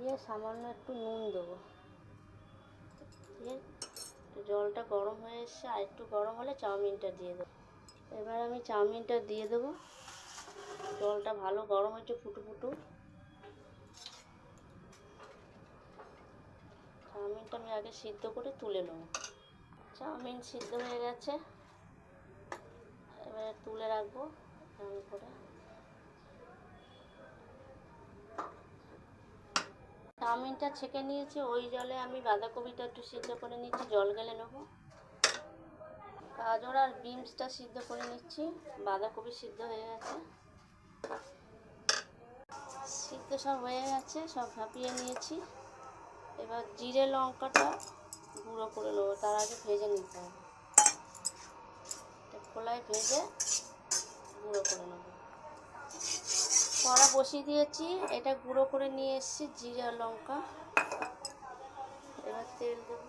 দিয়ে সামান্য একটু নুন দেবো, দিয়ে জলটা গরম হয়ে এসছে, আর একটু গরম হলে চাউমিনটা দিয়ে দেবো। এবার আমি চাউমিনটা দিয়ে দেবো। জলটা ভালো গরম হচ্ছে, ফুটু। চাউমিনটা আমি আগে সিদ্ধ করে তুলে নেব। চাউমিন সিদ্ধ হয়ে গেছে, এবারে তুলে রাখবো এমন করে। চাউমিনটা ছেঁকে নিয়েছি, ওই জলে আমি বাঁধাকপিটা একটু সিদ্ধ করে নিচ্ছি, জল গেলে নেবো। গাজর আর বিনসটা সিদ্ধ করে নিচ্ছি, বাঁধাকপি সিদ্ধ হয়ে গেছে। সিদ্ধ সব হয়ে গেছে, সব ভাপিয়ে নিয়েছি। এবার জিরে লঙ্কাটা গুঁড়ো করে নেবো, তার আগে ভেজে নিতে হবে। খোলায় ভেজে গুঁড়ো করে নেবো। কড়া বসিয়ে দিয়েছি, এটা গুঁড়ো করে নিয়ে এসেছি জিরে লঙ্কা। এবার তেল দেবো।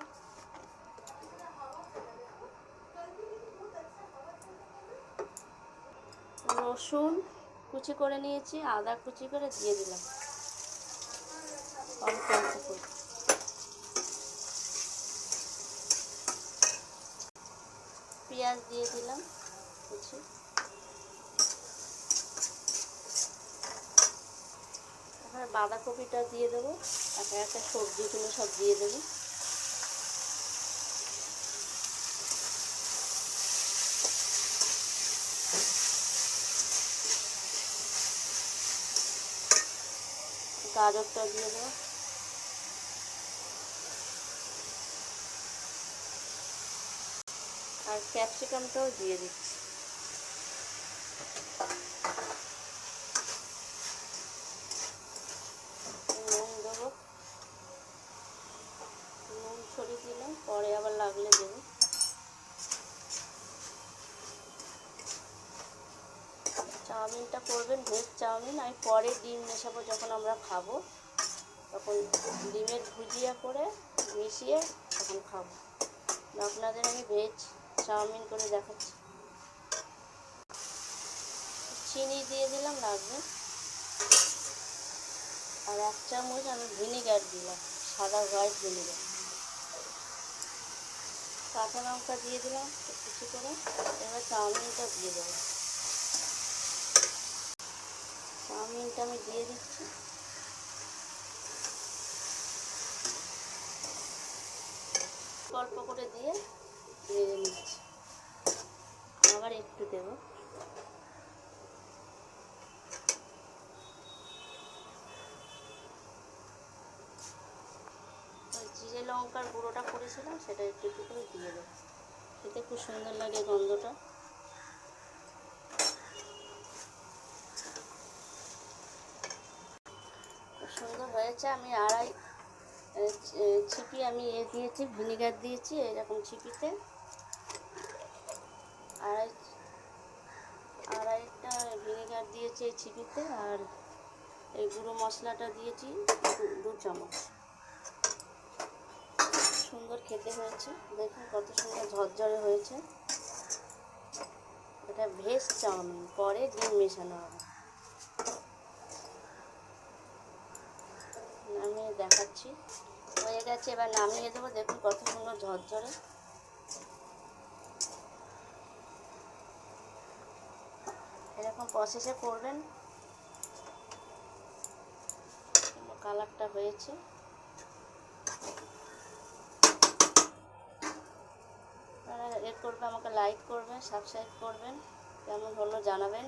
রসুন কুচি করে নিয়েছি, আদা কুচি করে দিয়ে দিলাম অল্প অল্প করে। পেঁয়াজ দিয়ে দিলাম কুচি। এবার বাঁধাকপিটা দিয়ে দেবো, একে একে সবজিগুলো সব দিয়ে দেবো। গাজরটা দিয়ে দেবো, আর ক্যাপসিকামটাও দিয়ে দিচ্ছি। নুন দেবো, নুন ছড়িয়ে দিলাম, পরে আবার লাগলে দেবো। চাউমিনটা করবেন ভেজ চাউমিন, আমি পরে ডিম মেশাবো, যখন আমরা খাবো তখন ডিমের ভুজিয়া করে মিশিয়ে তখন খাবো। আপনাদের আমি ভেজ চাউমিন করে দেখাচ্ছি। চিনি দিয়ে দিলাম লাগবে, আর 1 চামচ আমি ভিনিগার দিলাম, সাদা হোয়াইট ভিনিগার। কাঁচা লঙ্কা দিয়ে দিলাম কুচি করে। এবার চাউমিনটা দিয়ে দেবো। চাউমিনটা আমি দিয়ে দিচ্ছি। অল্প করে দিয়ে ভেজে নিচ্ছি, আবার একটু দেব। জিরে লঙ্কার গুঁড়োটা করেছিলাম, সেটা একটু একটু করে দিয়ে দেবো, খেতে খুব সুন্দর লাগে গন্ধটা। খুব সুন্দর হয়েছে। আমি আড়াই ছিপি আমি দিয়েছি, ভিনিগার দিয়েছি এরকম ছিপিতে। আড়াইটা ভিনিগার দিয়েছি এই ছিপিতে, আর এই গুঁড়ো মশলাটা দিয়েছি 2 চামচ। সুন্দর খেতে হয়েছে, দেখুন কত সুন্দর ঝরঝরে হয়েছে। এটা ভেজ চাউমিন, পরে ডিম মেশানো হবে। নামিয়ে দেখাচ্ছি, হয়ে গেছে। এবার নামিয়ে দেবো, দেখুন কত সুন্দর ঝরঝরে। এরকম প্রসেসে করবেন, কালারটা হয়েছে। আপনারা করবে, আমাকে লাইক করবেন, সাবস্ক্রাইব করবেন, কেমন হলো জানাবেন।